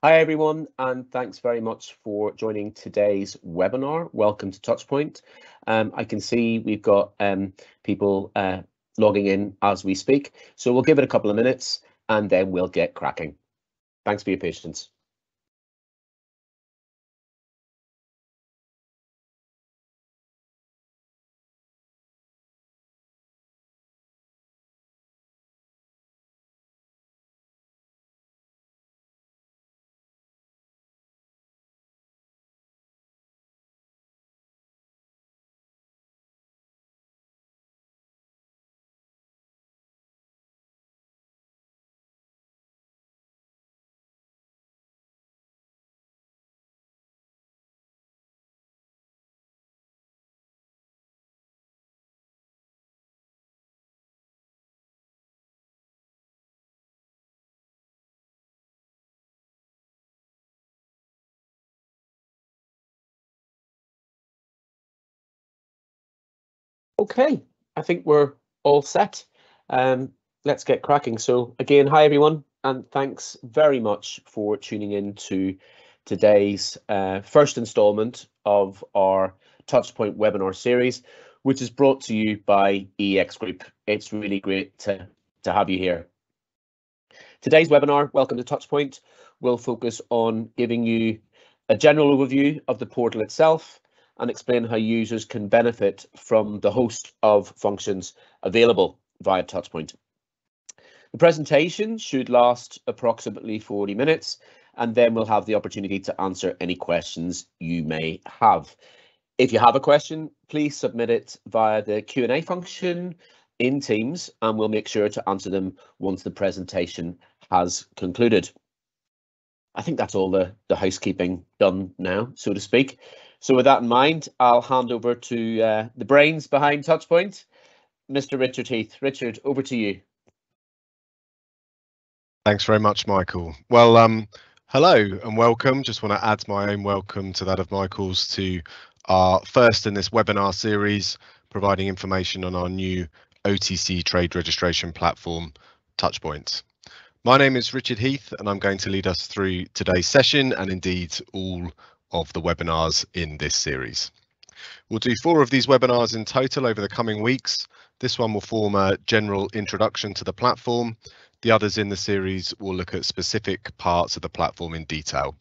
Hi everyone, and thanks very much for joining today's webinar. Welcome to Touchpoint. I can see we've got people logging in as we speak, so we'll give it a couple of minutes and then we'll get cracking. Thanks for your patience. Okay, I think we're all set. Let's get cracking. So again, hi everyone, and thanks very much for tuning in to today's first installment of our Touchpoint webinar series, which is brought to you by EEX Group. It's really great to have you here. Today's webinar, Welcome to Touchpoint, will focus on giving you a general overview of the portal itself and explain how users can benefit from the host of functions available via Touchpoint. The presentation should last approximately 40 minutes, and then we'll have the opportunity to answer any questions you may have. If you have a question, please submit it via the Q&A function in Teams, and we'll make sure to answer them once the presentation has concluded. I think that's all the housekeeping done now, so to speak. So with that in mind, I'll hand over to the brains behind Touchpoint, Mr. Richard Heath. Richard, over to you. Thanks very much, Michael. Well, hello and welcome. Just want to add my own welcome to that of Michael's to our first in this webinar series, providing information on our new OTC trade registration platform, Touchpoint. My name is Richard Heath, and I'm going to lead us through today's session and indeed all of the webinars in this series. We'll do 4 of these webinars in total over the coming weeks. This one will form a general introduction to the platform. The others in the series will look at specific parts of the platform in detail.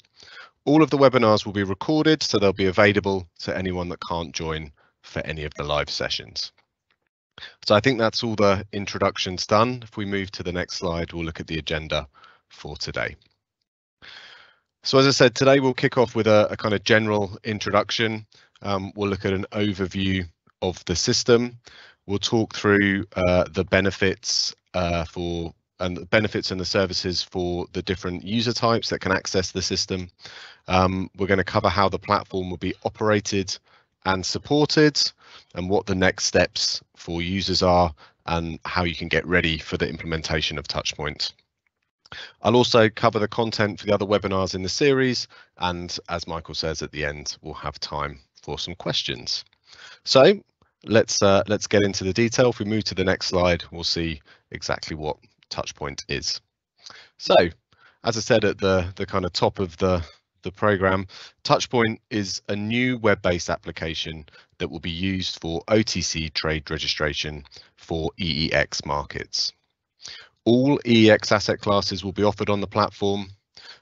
All of the webinars will be recorded, so they'll be available to anyone that can't join for any of the live sessions. So I think that's all the introductions done. If we move to the next slide, we'll look at the agenda for today. So as I said, today we'll kick off with a kind of general introduction. We'll look at an overview of the system. We'll talk through the benefits and the services for the different user types that can access the system. We're going to cover how the platform will be operated and supported, and what the next steps for users are, and how you can get ready for the implementation of Touchpoint. I'll also cover the content for the other webinars in the series, and as Michael says at the end, we'll have time for some questions. So let's get into the detail. If we move to the next slide, we'll see exactly what Touchpoint is. So as I said at the kind of top of the program, Touchpoint is a new web-based application that will be used for OTC trade registration for EEX markets. All EEX asset classes will be offered on the platform.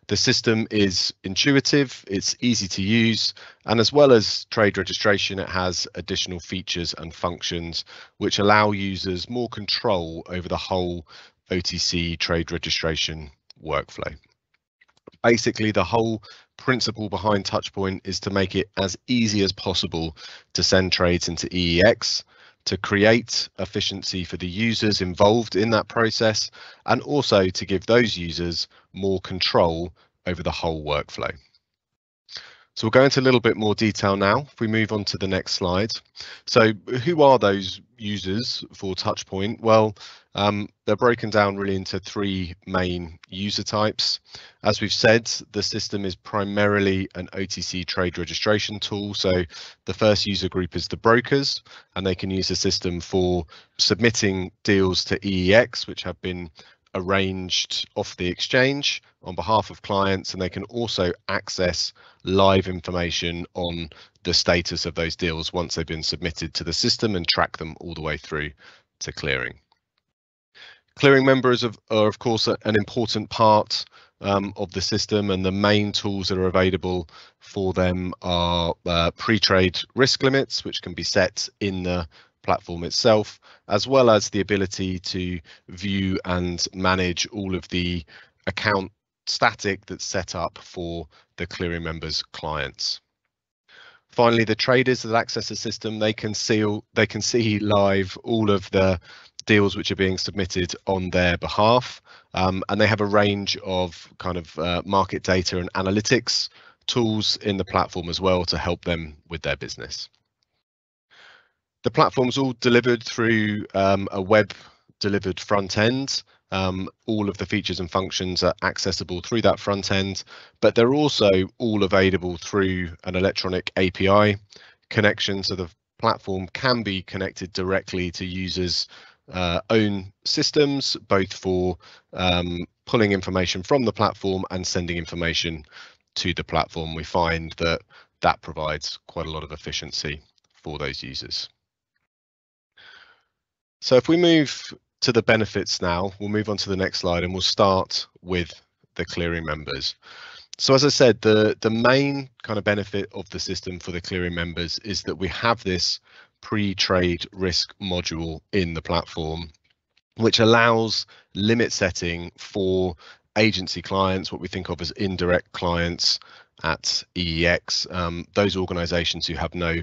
The system is intuitive, it's easy to use, and as well as trade registration, it has additional features and functions which allow users more control over the whole OTC trade registration workflow. Basically, the whole principle behind Touchpoint is to make it as easy as possible to send trades into EEX, to create efficiency for the users involved in that process, and also to give those users more control over the whole workflow. So we'll go into a little bit more detail now. If we move on to the next slide. So who are those users for Touchpoint? Well, they're broken down really into 3 main user types. As we've said, the system is primarily an OTC trade registration tool. So the first user group is the brokers, and they can use the system for submitting deals to EEX, which have been arranged off the exchange on behalf of clients, and they can also access live information on the status of those deals once they've been submitted to the system and track them all the way through to clearing. Clearing members are of course an important part of the system, and the main tools that are available for them are pre-trade risk limits, which can be set in the platform itself, as well as the ability to view and manage all of the account static that's set up for the clearing members' clients. Finally, the traders that access the system, they can see live all of the deals which are being submitted on their behalf, and they have a range of kind of market data and analytics tools in the platform as well to help them with their business. The platform's all delivered through a web delivered front end. All of the features and functions are accessible through that front end, but they're also all available through an electronic API connection, so the platform can be connected directly to users' own systems, both for pulling information from the platform and sending information to the platform. We find that that provides quite a lot of efficiency for those users. So if we move to the benefits now, we'll move on to the next slide and we'll start with the clearing members. So as I said, the main kind of benefit of the system for the clearing members is that we have this pre-trade risk module in the platform, which allows limit setting for agency clients, what we think of as indirect clients at EEX, those organizations who have no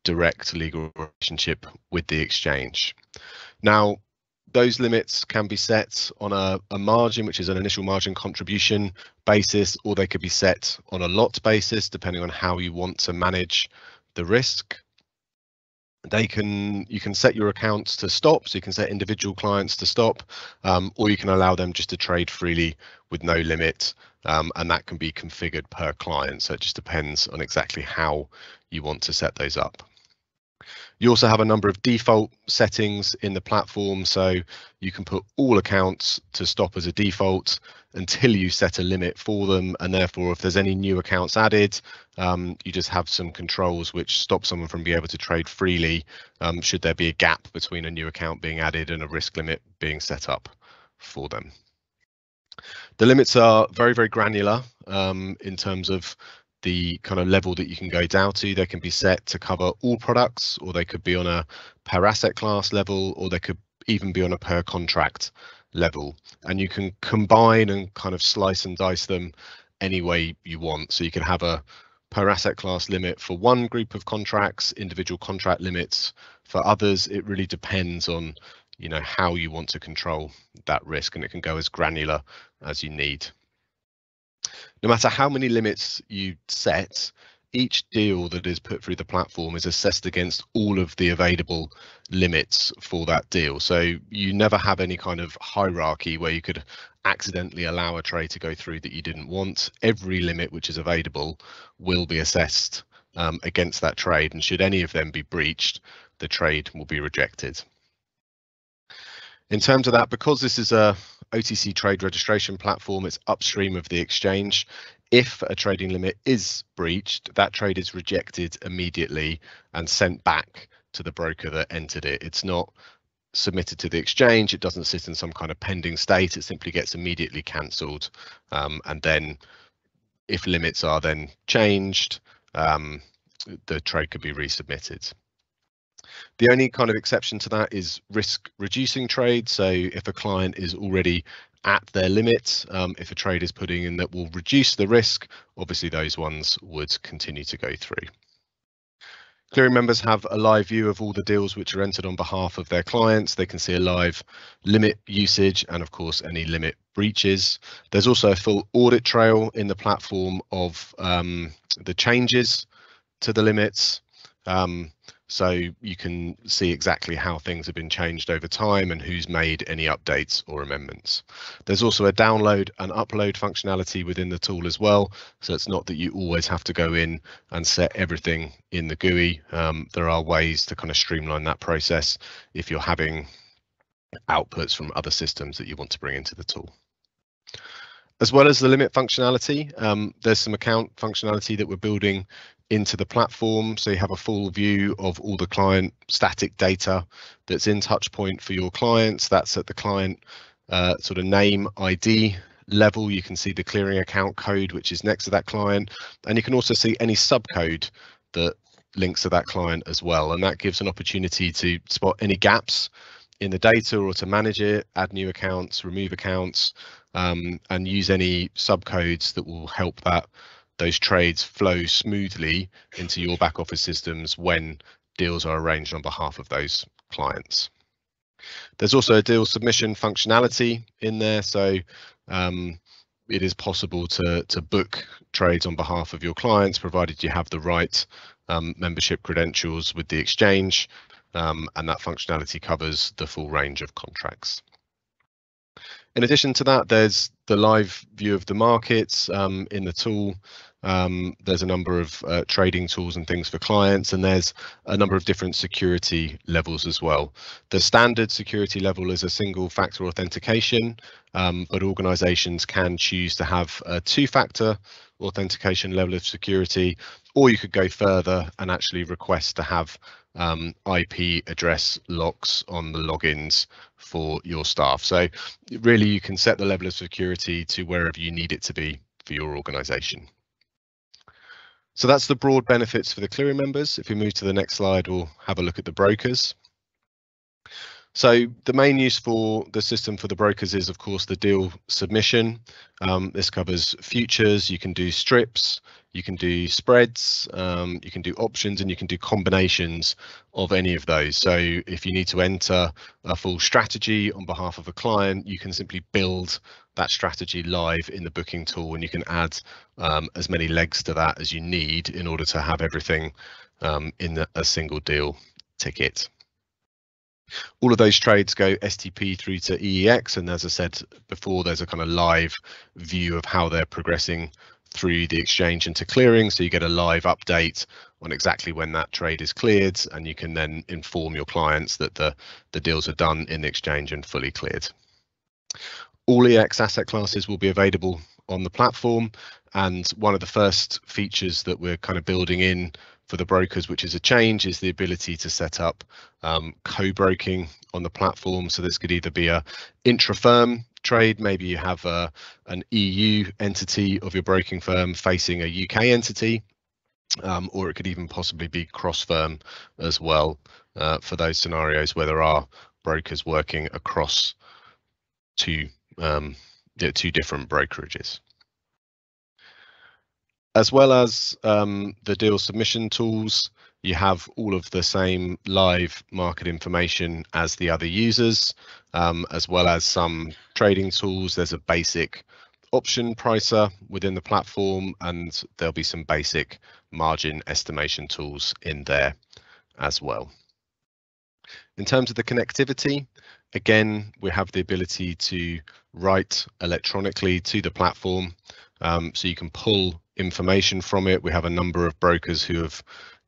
direct legal relationship with the exchange. Now, those limits can be set on a margin, which is an initial margin contribution basis, or they could be set on a lot basis, depending on how you want to manage the risk. You can set your accounts to stop, so you can set individual clients to stop, or you can allow them just to trade freely with no limit, and that can be configured per client. So it just depends on exactly how you want to set those up. You also have a number of default settings in the platform, so you can put all accounts to stop as a default until you set a limit for them, and therefore if there's any new accounts added, you just have some controls which stop someone from being able to trade freely should there be a gap between a new account being added and a risk limit being set up for them. The limits are very, very granular in terms of the kind of level that you can go down to. They can be set to cover all products, or they could be on a per asset class level, or they could even be on a per contract level. And you can combine and kind of slice and dice them any way you want. So you can have a per asset class limit for one group of contracts, individual contract limits for others. It really depends on, you know, how you want to control that risk, and it can go as granular as you need. No matter how many limits you set, each deal that is put through the platform is assessed against all of the available limits for that deal. So you never have any kind of hierarchy where you could accidentally allow a trade to go through that you didn't want. Every limit which is available will be assessed against that trade, and should any of them be breached, the trade will be rejected. In terms of that, because this is a OTC trade registration platform, it's upstream of the exchange. If a trading limit is breached, that trade is rejected immediately and sent back to the broker that entered it. It's not submitted to the exchange. It doesn't sit in some kind of pending state. It simply gets immediately cancelled. And then if limits are then changed, the trade could be resubmitted. The only kind of exception to that is risk reducing trades. So if a client is already at their limit, if a trade is putting in that will reduce the risk, obviously those ones would continue to go through. Clearing members have a live view of all the deals which are entered on behalf of their clients. They can see a live limit usage and of course any limit breaches. There's also a full audit trail in the platform of the changes to the limits. So you can see exactly how things have been changed over time and who's made any updates or amendments. There's also a download and upload functionality within the tool as well. So it's not that you always have to go in and set everything in the GUI. There are ways to kind of streamline that process if you're having outputs from other systems that you want to bring into the tool. As well as the limit functionality, there's some account functionality that we're building into the platform, so you have a full view of all the client static data that's in Touchpoint for your clients. That's at the client sort of name ID level. You can see the clearing account code which is next to that client, and you can also see any subcode that links to that client as well, and that gives an opportunity to spot any gaps in the data or to manage it, add new accounts, remove accounts, and use any subcodes that will help those trades flow smoothly into your back office systems when deals are arranged on behalf of those clients. There's also a deal submission functionality in there, so it is possible to book trades on behalf of your clients, provided you have the right membership credentials with the exchange, and that functionality covers the full range of contracts. In addition to that, there's the live view of the markets in the tool. There's a number of trading tools and things for clients, and there's a number of different security levels as well. The standard security level is a single factor authentication, but organizations can choose to have a two-factor authentication level of security, or you could go further and actually request to have IP address locks on the logins for your staff. So really you can set the level of security to wherever you need it to be for your organization. So that's the broad benefits for the clearing members. If we move to the next slide, we'll have a look at the brokers. So the main use for the system for the brokers is, of course, the deal submission. This covers futures, you can do strips, you can do spreads, you can do options, and you can do combinations of any of those. So if you need to enter a full strategy on behalf of a client, you can simply build that strategy live in the booking tool, and you can add as many legs to that as you need in order to have everything in a single deal ticket. All of those trades go STP through to EEX, and as I said before, there's a kind of live view of how they're progressing through the exchange into clearing, so you get a live update on exactly when that trade is cleared, and you can then inform your clients that the deals are done in the exchange and fully cleared. All EEX asset classes will be available on the platform, and one of the first features that we're kind of building in for the brokers, which is a change, is the ability to set up co-broking on the platform. So this could either be a intra-firm trade, maybe you have an EU entity of your broking firm facing a UK entity, or it could even possibly be cross-firm as well for those scenarios where there are brokers working across two different brokerages. As well as the deal submission tools, you have all of the same live market information as the other users, as well as some trading tools. There's a basic option pricer within the platform, and there'll be some basic margin estimation tools in there as well. In terms of the connectivity, again, we have the ability to write electronically to the platform, so you can pull information from it. We have a number of brokers who have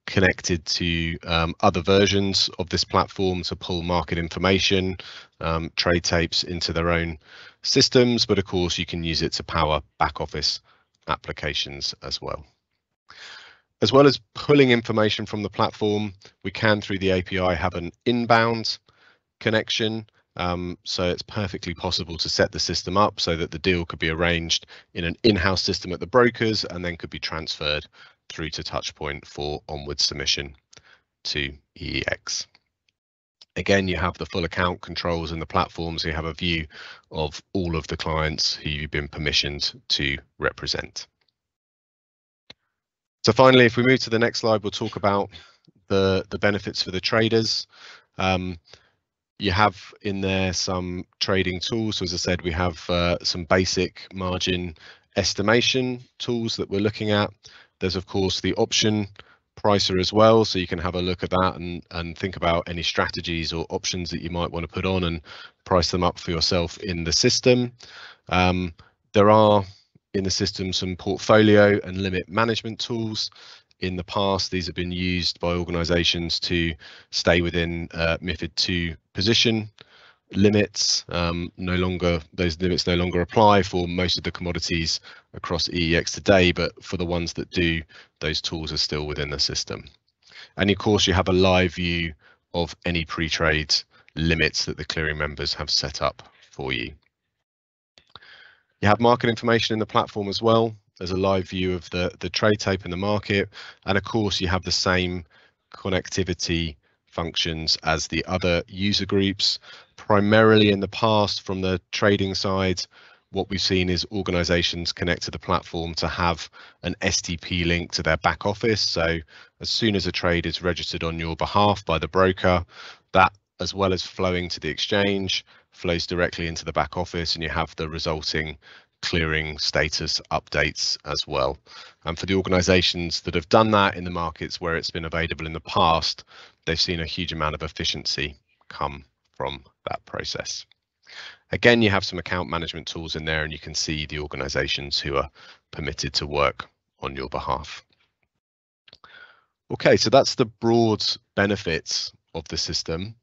connected to other versions of this platform to pull market information, trade tapes into their own systems, but of course you can use it to power back office applications as well. As well as pulling information from the platform, we can, through the API, have an inbound connection. So it's perfectly possible to set the system up so that the deal could be arranged in an in-house system at the brokers and then could be transferred through to Touchpoint for onward submission to EEX. Again, you have the full account controls in the platform, so you have a view of all of the clients who you've been permissioned to represent. So finally, if we move to the next slide, we'll talk about the benefits for the traders. You have in there some trading tools. So as I said, we have some basic margin estimation tools that we're looking at. There's of course the option pricer as well, so you can have a look at that and think about any strategies or options that you might want to put on and price them up for yourself in the system. There are in the system some portfolio and limit management tools. In the past, these have been used by organizations to stay within MiFID II position limits. Those limits no longer apply for most of the commodities across EEX today, but for the ones that do, those tools are still within the system. And of course, you have a live view of any pre-trade limits that the clearing members have set up for you. You have market information in the platform as well. There's a live view of the trade tape in the market, and of course you have the same connectivity functions as the other user groups. Primarily in the past, from the trading side, what we've seen is organizations connect to the platform to have an STP link to their back office. So as soon as a trade is registered on your behalf by the broker, that, as well as flowing to the exchange, flows directly into the back office, and you have the resulting clearing status updates as well. And for the organizations that have done that in the markets where it's been available in the past, they've seen a huge amount of efficiency come from that process. Again, you have some account management tools in there, and you can see the organizations who are permitted to work on your behalf. Okay, so that's the broad benefits of the system.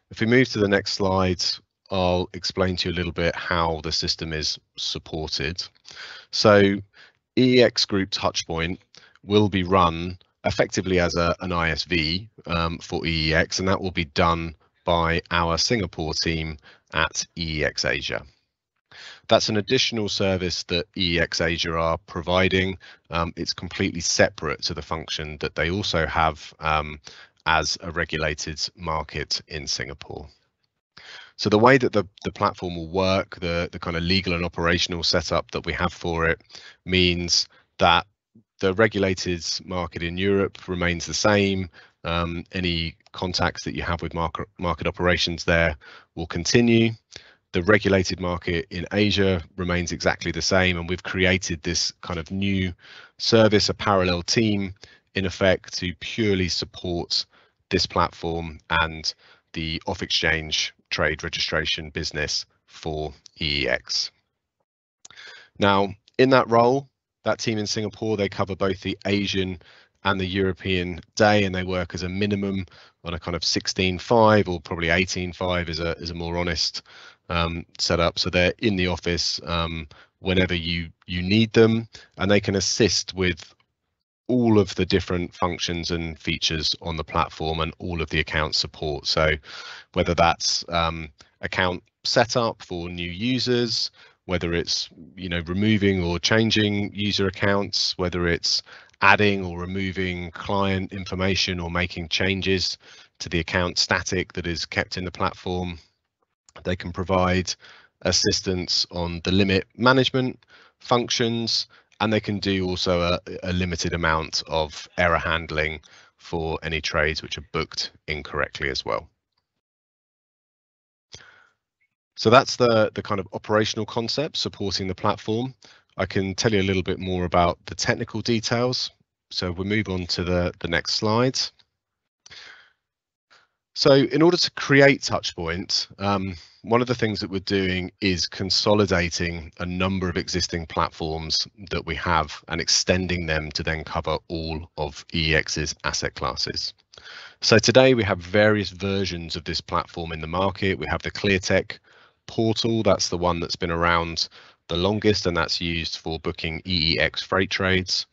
If we move to the next slide, I'll explain to you a little bit how the system is supported. So EEX Group Touchpoint will be run effectively as an ISV for EEX, and that will be done by our Singapore team at EEX Asia. That's an additional service that EEX Asia are providing. It's completely separate to the function that they also have as a regulated market in Singapore. So the way that the platform will work, the kind of legal and operational setup that we have for it, means that the regulated market in Europe remains the same. Any contacts that you have with market operations there will continue. The regulated market in Asia remains exactly the same, and we've created this kind of new service, a parallel team, in effect, to purely support this platform and the off-exchange trade registration business for EEX. Now, in that role, that team in Singapore, they cover both the Asian and the European day, and they work as a minimum on a kind of 16/5 or probably 18/5 is a more honest setup. So they're in the office whenever you need them, and they can assist with all of the different functions and features on the platform and all of the account support. So whether that's account setup for new users, whether it's removing or changing user accounts, whether it's adding or removing client information or making changes to the account static that is kept in the platform. They can provide assistance on the limit management functions, and they can do also a limited amount of error handling for any trades which are booked incorrectly as well. So that's the kind of operational concept supporting the platform. I can tell you a little bit more about the technical details. So we'll move on to the next slide. So in order to create Touchpoint, one of the things that we're doing is consolidating a number of existing platforms that we have and extending them to then cover all of EEX's asset classes. So today we have various versions of this platform in the market. We have the ClearTech portal, that's the one that's been around the longest, and that's used for booking EEX freight trades.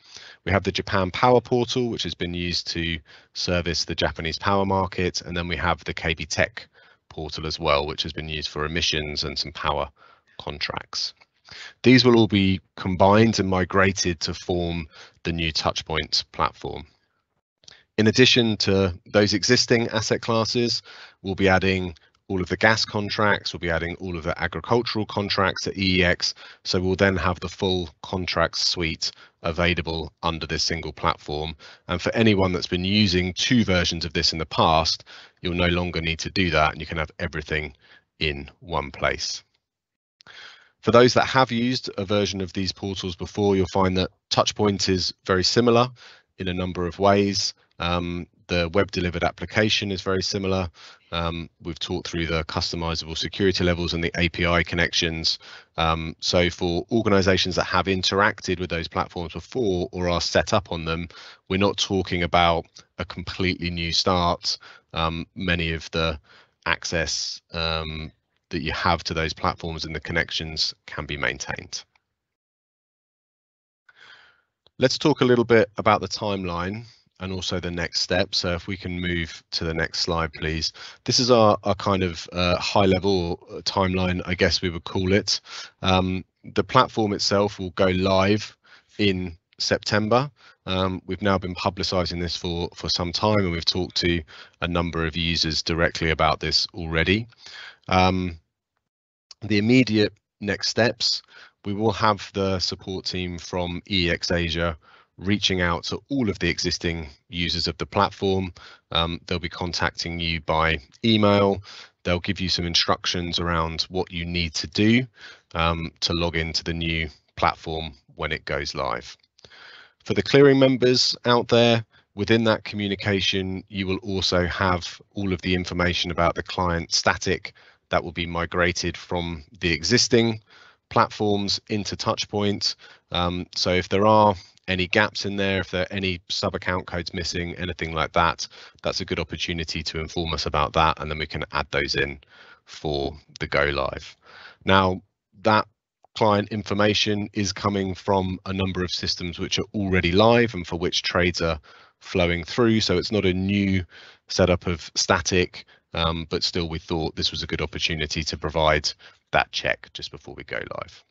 We have the Japan Power Portal, which has been used to service the Japanese power market, and then we have the KB Tech portal as well, which has been used for emissions and some power contracts. These will all be combined and migrated to form the new Touchpoint platform. In addition to those existing asset classes, we'll be adding all of the gas contracts, we'll be adding all of the agricultural contracts at EEX, so we'll then have the full contract suite available under this single platform. And for anyone that's been using two versions of this in the past, you'll no longer need to do that, and you can have everything in one place. For those that have used a version of these portals before, you'll find that Touchpoint is very similar in a number of ways. The web delivered application is very similar. We've talked through the customizable security levels and the API connections. So for organizations that have interacted with those platforms before or are set up on them, we're not talking about a completely new start. Many of the access, the that you have to those platforms and the connections can be maintained. Let's talk a little bit about the timeline and also the next step. So if we can move to the next slide, please. This is our kind of high level timeline, I guess we would call it. The platform itself will go live in September. We've now been publicising this for some time, and we've talked to a number of users directly about this already. The immediate next steps, we will have the support team from EEX Asia reaching out to all of the existing users of the platform. They'll be contacting you by email. They'll give you some instructions around what you need to do to log into the new platform when it goes live. For the clearing members out there, within that communication, you will also have all of the information about the client static that will be migrated from the existing platforms into Touchpoint. So if there are any gaps in there, if there are any sub-account codes missing, anything like that, that's a good opportunity to inform us about that, and then we can add those in for the go live. Now, that client information is coming from a number of systems which are already live and for which trades are flowing through. So it's not a new setup of static, but still we thought this was a good opportunity to provide that check just before we go live.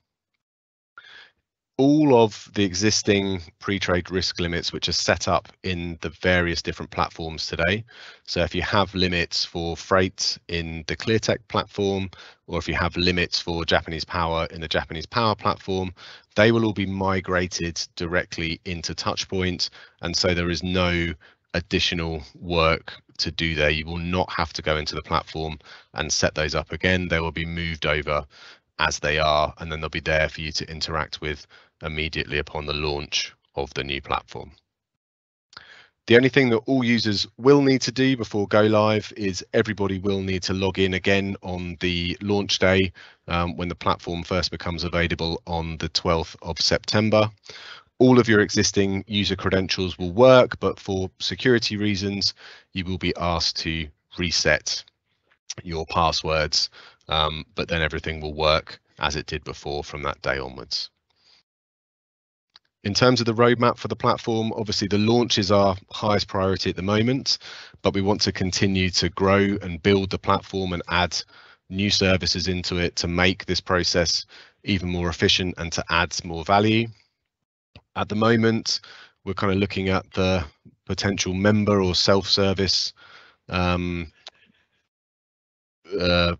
All of the existing pre-trade risk limits which are set up in the various different platforms today. So if you have limits for freight in the ClearTech platform, or if you have limits for Japanese power in the Japanese power platform, they will all be migrated directly into Touchpoint. And so there is no additional work to do there. You will not have to go into the platform and set those up again. They will be moved over as they are, and then they'll be there for you to interact with immediately upon the launch of the new platform. The only thing that all users will need to do before go live is everybody will need to log in again on the launch day when the platform first becomes available on the 12th of September. All of your existing user credentials will work, but for security reasons, you will be asked to reset your passwords, but then everything will work as it did before from that day onwards. In terms of the roadmap for the platform, obviously the launch is our highest priority at the moment, but we want to continue to grow and build the platform and add new services into it to make this process even more efficient and to add more value. At the moment, we're kind of looking at the potential member or self-service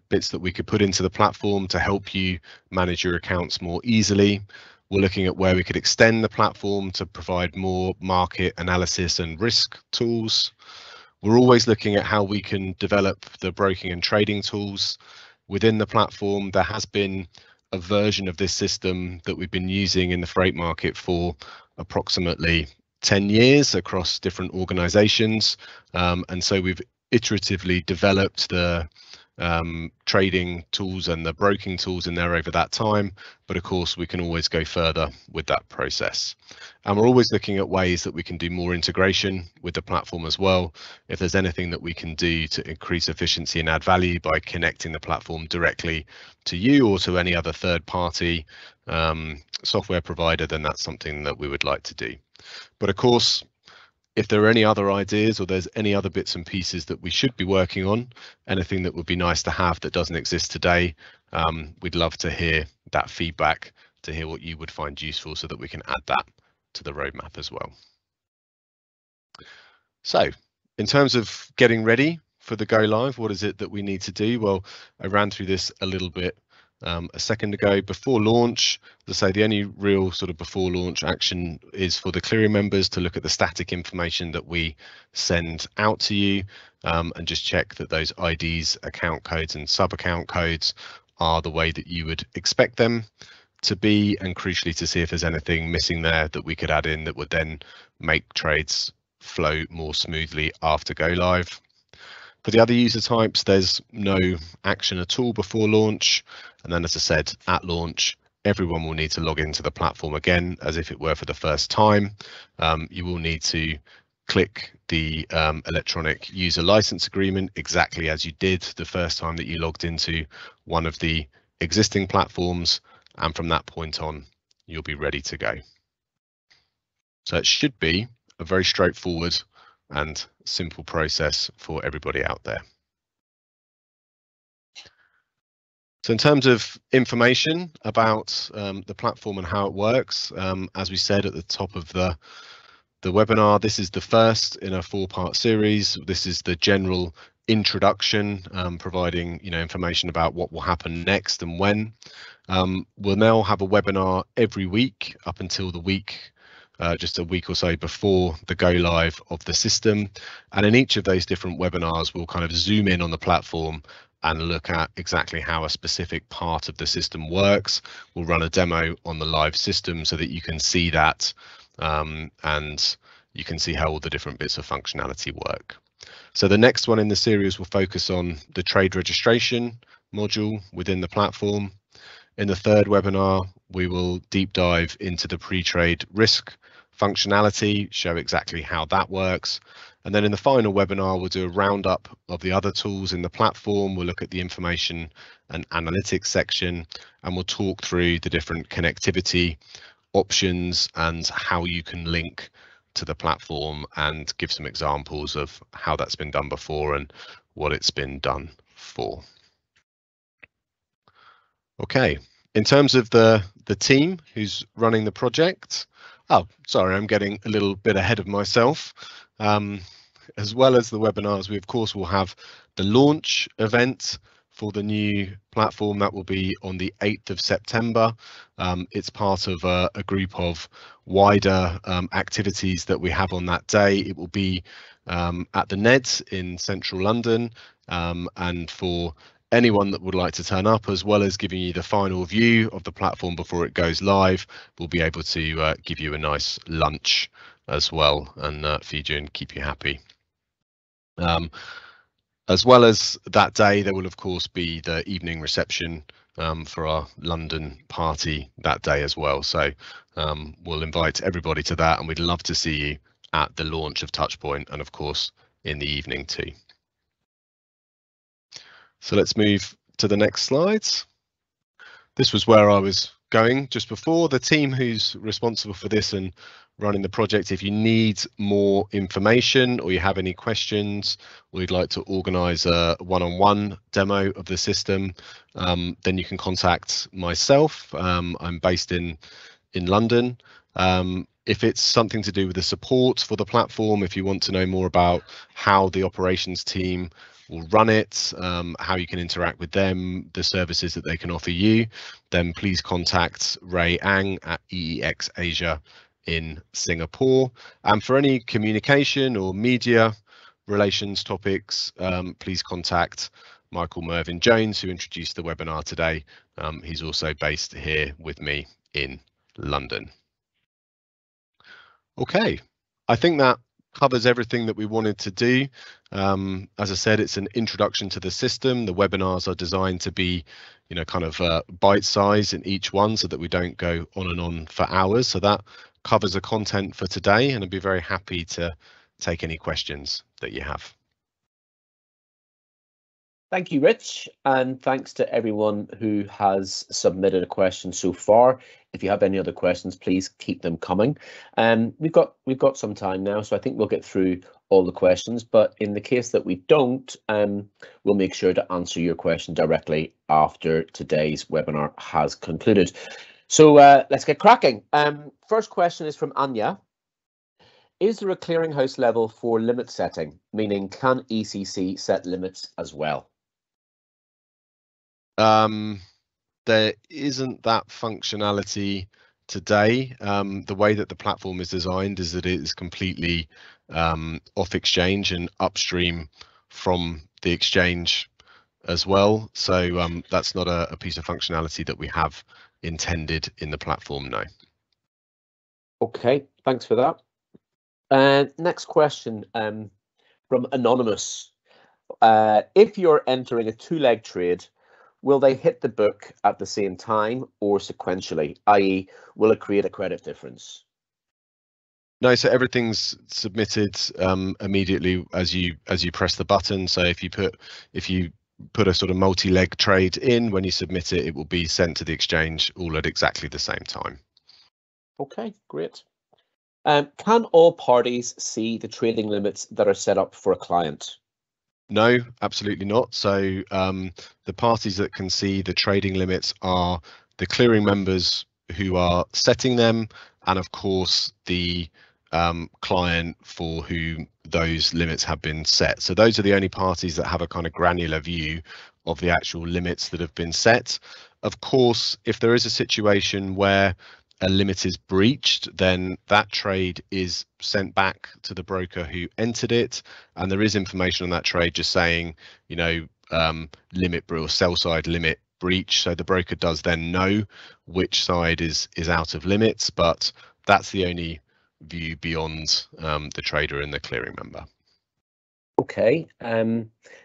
bits that we could put into the platform to help you manage your accounts more easily. We're looking at where we could extend the platform to provide more market analysis and risk tools. We're always looking at how we can develop the broking and trading tools within the platform. There has been a version of this system that we've been using in the freight market for approximately 10 years across different organizations. And so we've iteratively developed the trading tools and the broking tools in there over that time, but of course we can always go further with that process, and we're always looking at ways that we can do more integration with the platform as well. If there's anything that we can do to increase efficiency and add value by connecting the platform directly to you or to any other third-party software provider, then that's something that we would like to do. But of course, if there are any other ideas or there's any other bits and pieces that we should be working on, anything that would be nice to have that doesn't exist today, we'd love to hear that feedback, to hear what you would find useful so that we can add that to the roadmap as well. So in terms of getting ready for the go live, what is it that we need to do? Well, I ran through this a little bit a second ago. Before launch, as I say, the only real sort of before launch action is for the clearing members to look at the static information that we send out to you and just check that those IDs, account codes and sub-account codes are the way that you would expect them to be, and crucially to see if there's anything missing there that we could add in that would then make trades flow more smoothly after go live. For the other user types, there's no action at all before launch. And then, as I said, at launch, everyone will need to log into the platform again as if it were for the first time. You will need to click the electronic user license agreement exactly as you did the first time that you logged into one of the existing platforms, and from that point on you'll be ready to go. So it should be a very straightforward and simple process for everybody out there. So in terms of information about the platform and how it works, as we said at the top of the webinar, this is the first in a 4-part series. This is the general introduction, providing information about what will happen next and when. We'll now have a webinar every week up until the week, just a week or so before the go live of the system. And in each of those different webinars, we'll kind of zoom in on the platform and look at exactly how a specific part of the system works. We'll run a demo on the live system so that you can see that, and you can see how all the different bits of functionality work. So the next one in the series will focus on the trade registration module within the platform. In the third webinar, we will deep dive into the pre-trade risk functionality, show exactly how that works. And then in the final webinar, we'll do a roundup of the other tools in the platform. We'll look at the information and analytics section, and we'll talk through the different connectivity options and how you can link to the platform and give some examples of how that's been done before and what it's been done for. Okay, in terms of the team who's running the project, oh, sorry, I'm getting a little bit ahead of myself. As well as the webinars, we of course will have the launch event for the new platform. That will be on the 8th of September. It's part of a group of wider activities that we have on that day. It will be at the Neds in central London, and for anyone that would like to turn up, as well as giving you the final view of the platform before it goes live, we'll be able to give you a nice lunch as well and feed you and keep you happy. As well as that day, there will of course be the evening reception for our London party that day as well. So we'll invite everybody to that, and we'd love to see you at the launch of Touchpoint and of course in the evening too. So let's move to the next slides. This was where I was going just before. The team who's responsible for this and running the project, if you need more information or you have any questions, or you'd like to organise a one-on-one demo of the system, then you can contact myself. I'm based in London. If it's something to do with the support for the platform, if you want to know more about how the operations team will run it, how you can interact with them, the services that they can offer you, then please contact Ray Ang at EEX Asia in Singapore. And for any communication or media relations topics, please contact Michael Mervyn Jones, who introduced the webinar today. He's also based here with me in London. Okay, I think that covers everything that we wanted to do. As I said, it's an introduction to the system. The webinars are designed to be, kind of bite size in each one so that we don't go on and on for hours. So that covers the content for today, and I'd be very happy to take any questions that you have. Thank you, Rich, and thanks to everyone who has submitted a question so far. If you have any other questions, please keep them coming. We've got some time now, so I think we'll get through all the questions. But in the case that we don't, we'll make sure to answer your question directly after today's webinar has concluded. So let's get cracking. First question is from Anya. Is there a clearinghouse level for limit setting, meaning can ECC set limits as well? There isn't that functionality today. The way that the platform is designed is that it is completely off exchange and upstream from the exchange as well. So that's not a piece of functionality that we have intended in the platform, no. Okay, thanks for that. Next question from Anonymous. If you're entering a two-leg trade, will they hit the book at the same time or sequentially, i.e. will it create a credit difference? No, so everything's submitted immediately as you press the button. So if you put a sort of multi-leg trade in, when you submit it, it will be sent to the exchange all at exactly the same time. Okay, great. Can all parties see the trading limits that are set up for a client? No, absolutely not. So the parties that can see the trading limits are the clearing members who are setting them, and of course the client for whom those limits have been set. So those are the only parties that have a kind of granular view of the actual limits that have been set. Of course, if there is a situation where a limit is breached, then that trade is sent back to the broker who entered it, and there is information on that trade just saying, you know, limit or sell side limit breach. So the broker does then know which side is out of limits, but that's the only view beyond the trader and the clearing member. Okay.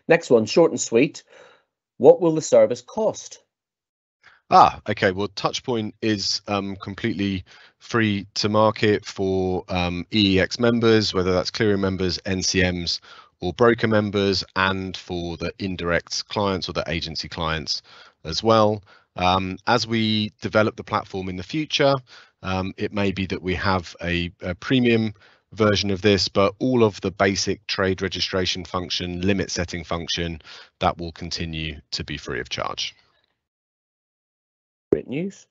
Next one, short and sweet. What will the service cost? Okay. Well, Touchpoint is completely free to market for EEX members, whether that's clearing members, NCMs, or broker members, and for the indirect clients or the agency clients as well. As we develop the platform in the future, it may be that we have a premium version of this, but all of the basic trade registration function, limit setting function, that will continue to be free of charge. Great news.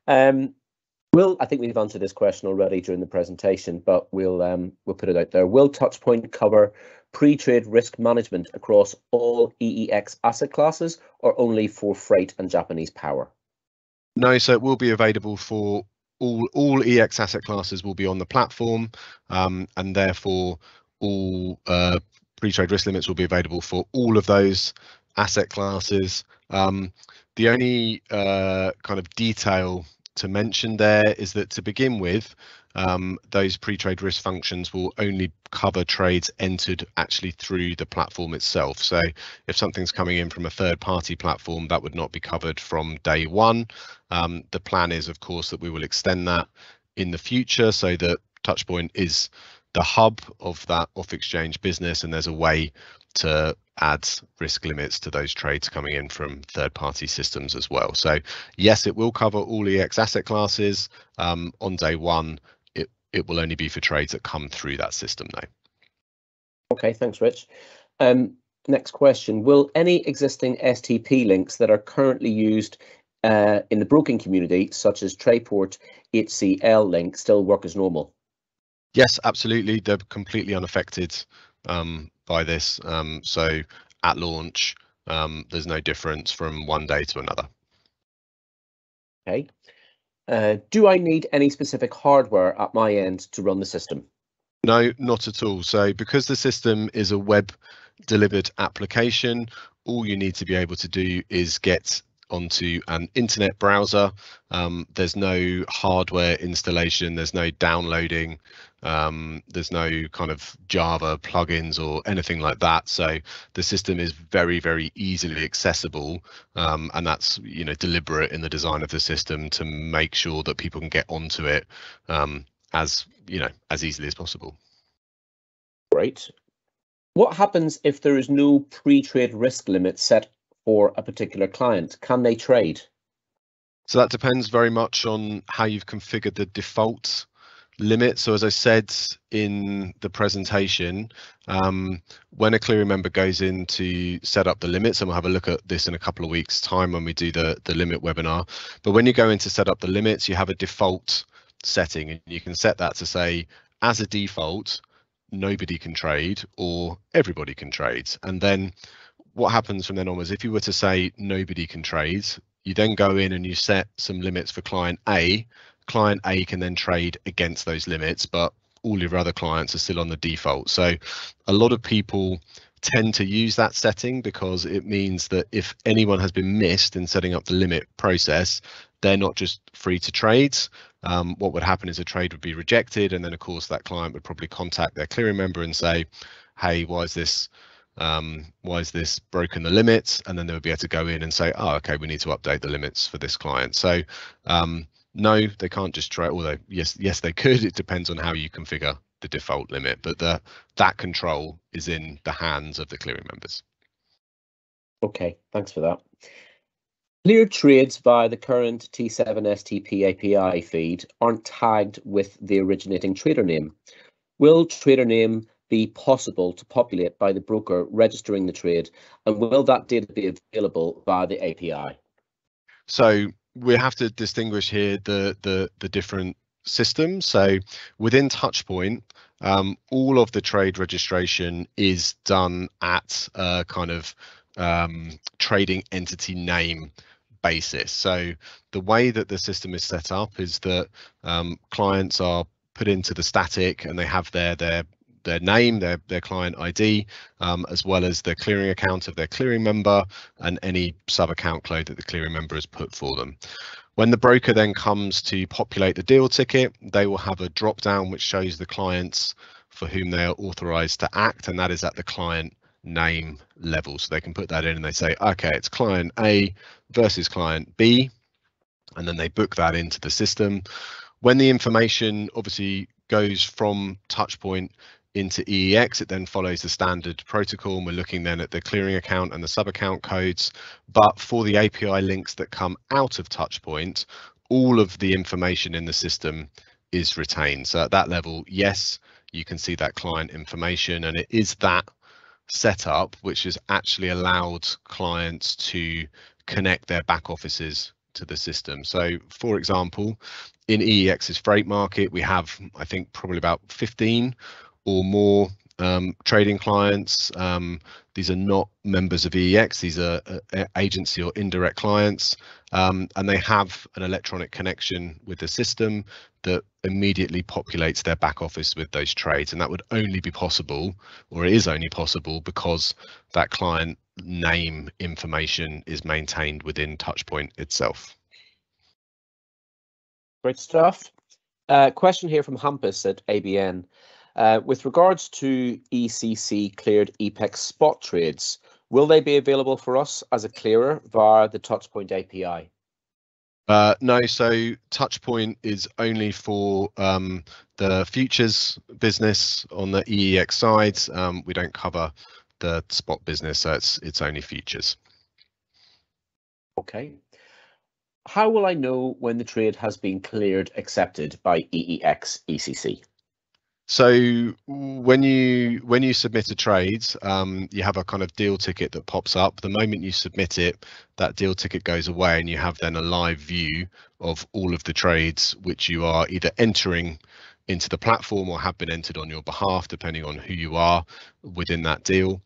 I think we've answered this question already during the presentation, but we'll put it out there. Will Touchpoint cover pre-trade risk management across all EEX asset classes, or only for freight and Japanese power? No, so it will be available for all EEX asset classes will be on the platform, and therefore all pre-trade risk limits will be available for all of those asset classes. The only kind of detail to mention there is that to begin with, those pre-trade risk functions will only cover trades entered actually through the platform itself. So if something's coming in from a third-party platform, that would not be covered from day one. The plan is, of course, that we will extend that in the future so that Touchpoint is the hub of that off-exchange business, and there's a way to add risk limits to those trades coming in from third-party systems as well. So yes, it will cover all EEX asset classes. On day one, it will only be for trades that come through that system though. Okay, thanks, Rich. Next question, will any existing STP links that are currently used in the broking community, such as Trayport HCL link, still work as normal? Yes, absolutely. They're completely unaffected by this. So at launch, there's no difference from one day to another. Okay. Do I need any specific hardware at my end to run the system? No, not at all. So because the system is a web delivered application, all you need to be able to do is get onto an internet browser. There's no hardware installation, there's no downloading, there's no kind of Java plugins or anything like that. So the system is very, very easily accessible, and that's, you know, deliberate in the design of the system to make sure that people can get onto it as easily as possible. Great. What happens if there is no pre-trade risk limit set for a particular client? Can they trade? So that depends very much on how you've configured the default limit. So as I said in the presentation, when a clearing member goes in to set up the limits, and we'll have a look at this in a couple of weeks' time when we do the limit webinar, but when you go in to set up the limits, you have a default setting, and you can set that to say, as a default, nobody can trade or everybody can trade. And then what happens from then onwards, if you were to say nobody can trade, you then go in and you set some limits for client A. Client A can then trade against those limits, but all your other clients are still on the default. So a lot of people tend to use that setting because it means that if anyone has been missed in setting up the limit process, they're not just free to trade. What would happen is a trade would be rejected, and then of course that client would probably contact their clearing member and say, hey, why is this broken the limits? And then they would be able to go in and say, oh, okay, we need to update the limits for this client. So No, they can't just trade, although yes, they could. It depends on how you configure the default limit, but that control is in the hands of the clearing members. Okay, thanks for that. Cleared trades via the current T7 STP API feed aren't tagged with the originating trader name. Will trader name be possible to populate by the broker registering the trade, and will that data be available via the API? So we have to distinguish here the different systems. So within Touchpoint, all of the trade registration is done at a kind of trading entity name basis. So the way that the system is set up is that clients are put into the static and they have their name, their client ID, as well as their clearing account of their clearing member and any sub account code that the clearing member has put for them. When the broker then comes to populate the deal ticket, they will have a drop down which shows the clients for whom they are authorized to act, and that is at the client name level. So they can put that in and they say, okay, it's client A versus client B, and then they book that into the system. When the information obviously goes from Touchpoint into EEX, it then follows the standard protocol, and we're looking then at the clearing account and the sub account codes. But for the API links that come out of Touchpoint, all of the information in the system is retained. So at that level, yes, you can see that client information, and it is that setup which has actually allowed clients to connect their back offices to the system. So for example, in EEX's freight market, we have, I think, probably about 15 or more trading clients. These are not members of EEX, these are agency or indirect clients, and they have an electronic connection with the system that immediately populates their back office with those trades. And that would only be possible, or it is only possible, because that client name information is maintained within Touchpoint itself. Great stuff. Question here from Hampus at ABN. With regards to ECC cleared EPEX spot trades, will they be available for us as a clearer via the Touchpoint API? No, so Touchpoint is only for the futures business on the EEX side. We don't cover the spot business, so it's only futures. Okay. How will I know when the trade has been cleared accepted by EEX ECC? So when you submit a trade, you have a kind of deal ticket that pops up. The moment you submit it, that deal ticket goes away, and you have then a live view of all of the trades which you are either entering into the platform or have been entered on your behalf, depending on who you are within that deal.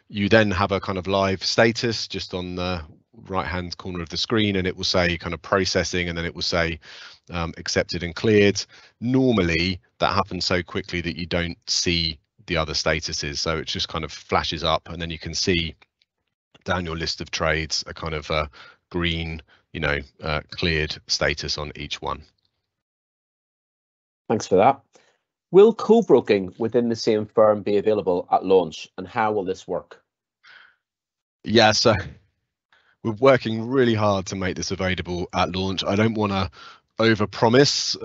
You then have a kind of live status just on the right hand corner of the screen, and it will say kind of processing, and then it will say accepted and cleared. Normally that happens so quickly that you don't see the other statuses, so it just kind of flashes up, and then you can see down your list of trades a kind of green, cleared status on each one. Thanks for that. Will co-broking within the same firm be available at launch, and how will this work? Yeah, so we're working really hard to make this available at launch. I don't want to overpromise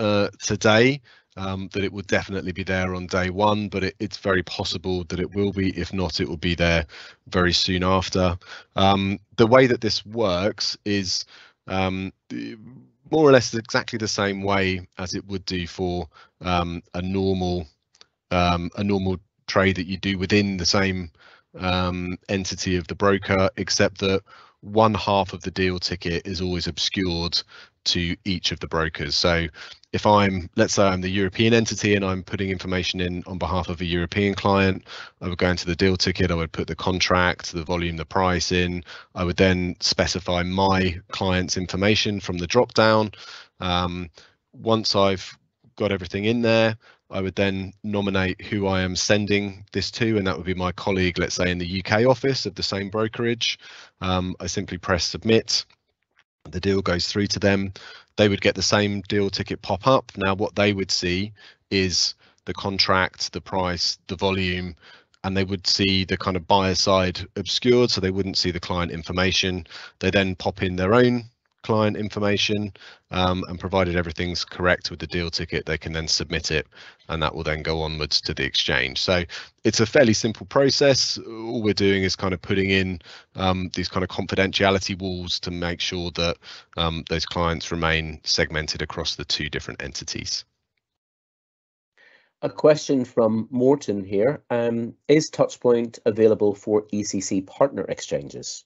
today that it will definitely be there on day one, but it's very possible that it will be. If not, it will be there very soon after. The way that this works is more or less exactly the same way as it would do for a normal trade that you do within the same entity of the broker, except that one half of the deal ticket is always obscured to each of the brokers. So if let's say I'm the European entity and I'm putting information in on behalf of a European client, I would go into the deal ticket, I would put the contract, the volume, the price in. I would then specify my client's information from the drop down. Once I've got everything in there, I would then nominate who I am sending this to, and that would be my colleague, let's say in the UK office of the same brokerage. I simply press submit. The deal goes through to them. They would get the same deal ticket pop up. Now what they would see is the contract, the price, the volume, and they would see the kind of buyer side obscured, so they wouldn't see the client information. They then pop in their own client information, and provided everything's correct with the deal ticket, they can then submit it, and that will then go onwards to the exchange. So it's a fairly simple process. All we're doing is kind of putting in these kind of confidentiality walls to make sure that those clients remain segmented across the two different entities. A question from Morton here. Is Touchpoint available for ECC partner exchanges?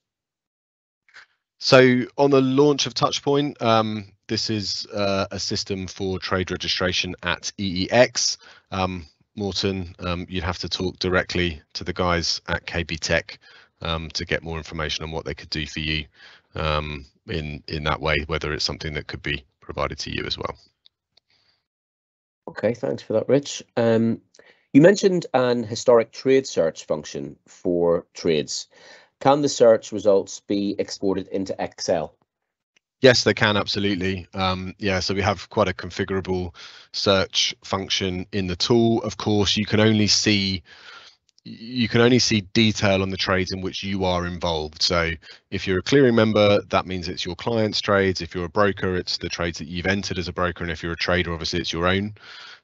So on the launch of Touchpoint, this is a system for trade registration at EEX. Morton, you'd have to talk directly to the guys at KB Tech to get more information on what they could do for you in that way, whether it's something that could be provided to you as well. Okay, thanks for that, Rich. You mentioned an historic trade search function for trades. Can the search results be exported into Excel? Yes, they can, absolutely. Yeah, so we have quite a configurable search function in the tool. Of course, you can only see detail on the trades in which you are involved. So if you're a clearing member, that means it's your client's trades. If you're a broker, it's the trades that you've entered as a broker. And if you're a trader, obviously it's your own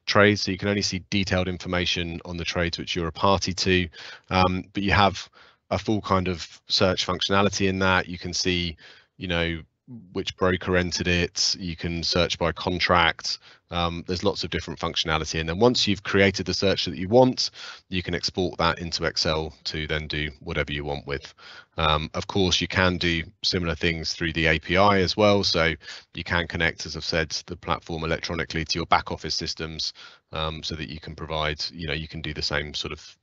trades. So you can only see detailed information on the trades which you're a party to. But you have a full kind of search functionality in that. You can see, you know, which broker entered it. You can search by contract. There's lots of different functionality, and then once you've created the search that you want, you can export that into Excel to then do whatever you want with. Of course, you can do similar things through the API as well, so you can connect, as I've said, the platform electronically to your back office systems, so that you can provide, you know, you can do the same sort of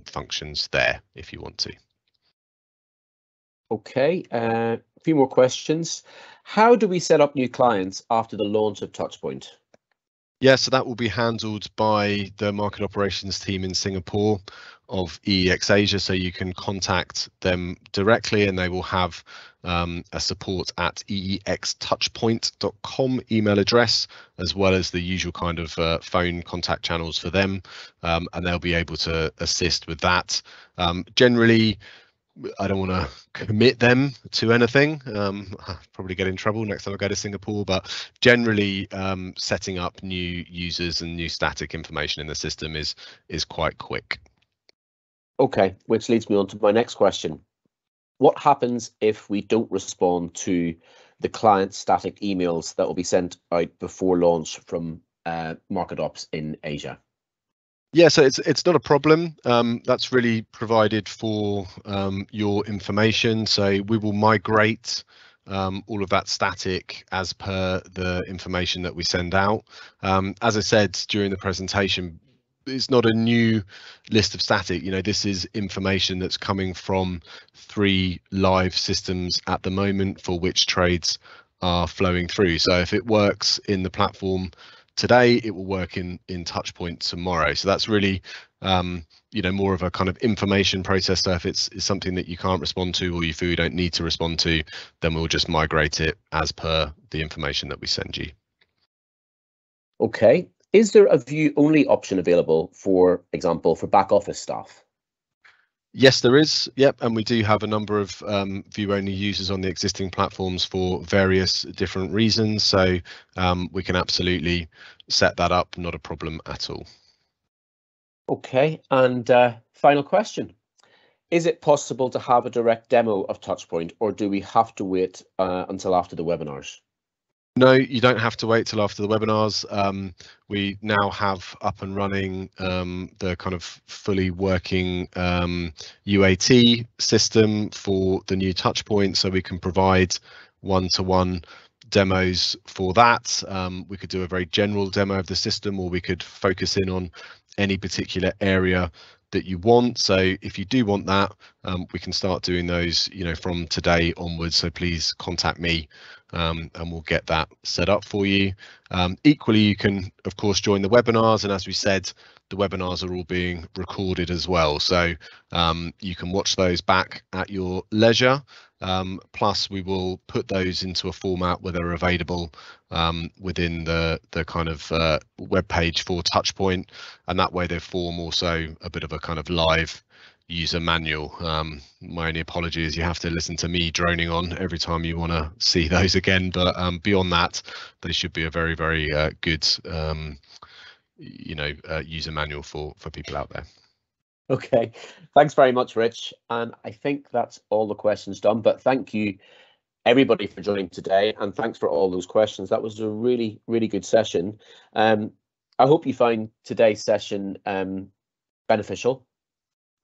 functions there if you want to. Okay, a few more questions. How do we set up new clients after the launch of Touchpoint? Yeah, so that will be handled by the market operations team in Singapore of EEX Asia. So you can contact them directly, and they will have a support at eextouchpoint.com email address, as well as the usual kind of phone contact channels for them, and they'll be able to assist with that. Generally, I don't want to commit them to anything. I'll probably get in trouble next time I go to Singapore, but generally setting up new users and new static information in the system is quite quick. Okay, which leads me on to my next question. What happens if we don't respond to the client static emails that will be sent out before launch from Market Ops in Asia? Yeah, so it's not a problem. That's really provided for your information. So we will migrate all of that static as per the information that we send out. As I said during the presentation, it's not a new list of static. You know, this is information that's coming from 3 live systems at the moment for which trades are flowing through. So if it works in the platform today, it will work in Touchpoint tomorrow. So that's really you know, more of a kind of information process. So if it's something that you can't respond to, or you feel you don't need to respond to, then we'll just migrate it as per the information that we send you. Okay, is there a view only option available, for example, for back office staff? Yes, there is. Yep, and we do have a number of view-only users on the existing platforms for various different reasons. So we can absolutely set that up, not a problem at all. Okay, and final question. Is it possible to have a direct demo of Touchpoint, or do we have to wait until after the webinars? No, you don't have to wait till after the webinars. We now have up and running the kind of fully working UAT system for the new Touchpoint, so we can provide one-to-one demos for that. We could do a very general demo of the system, or we could focus in on any particular area that you want. So if you do want that, we can start doing those, you know, from today onwards. So please contact me and we'll get that set up for you. Equally, you can of course join the webinars, and as we said, the webinars are all being recorded as well, so you can watch those back at your leisure. Plus we will put those into a format where they're available within the kind of web page for Touchpoint, and that way they form also a bit of a kind of live user manual. My only apology is you have to listen to me droning on every time you want to see those again, but beyond that, they should be a very, very good user manual for people out there. Okay, thanks very much, Rich. And I think that's all the questions done, but thank you everybody for joining today, and thanks for all those questions. That was a really, really good session. I hope you find today's session beneficial.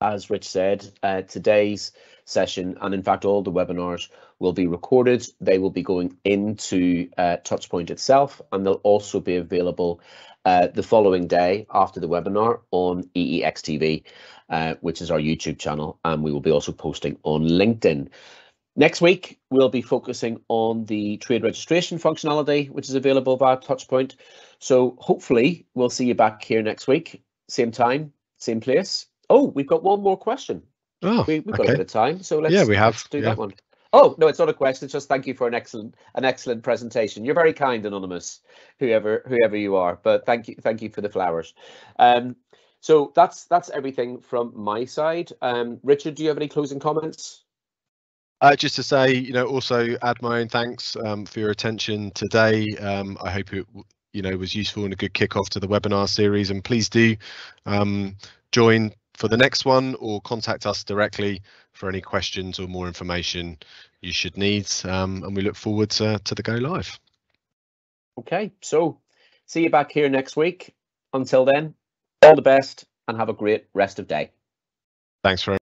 As Rich said, today's session, and in fact all the webinars, will be recorded. They will be going into Touchpoint itself, and they'll also be available the following day after the webinar on EEX TV, which is our YouTube channel, and we will be also posting on LinkedIn. Next week, we'll be focusing on the trade registration functionality, which is available via Touchpoint. So hopefully we'll see you back here next week, same time, same place. Oh, we've got one more question. Oh, we've got a bit of time, so let's do that one. Oh no, it's not a question. It's just thank you for an excellent presentation. You're very kind, Anonymous, whoever you are. But thank you for the flowers. So that's everything from my side. Richard, do you have any closing comments? Just to say, also add my own thanks for your attention today. I hope it was useful and a good kickoff to the webinar series, and please do join for the next one or contact us directly for any questions or more information you should need, and we look forward to the go live. Okay, so see you back here next week. Until then, all the best and have a great rest of day. Thanks very much.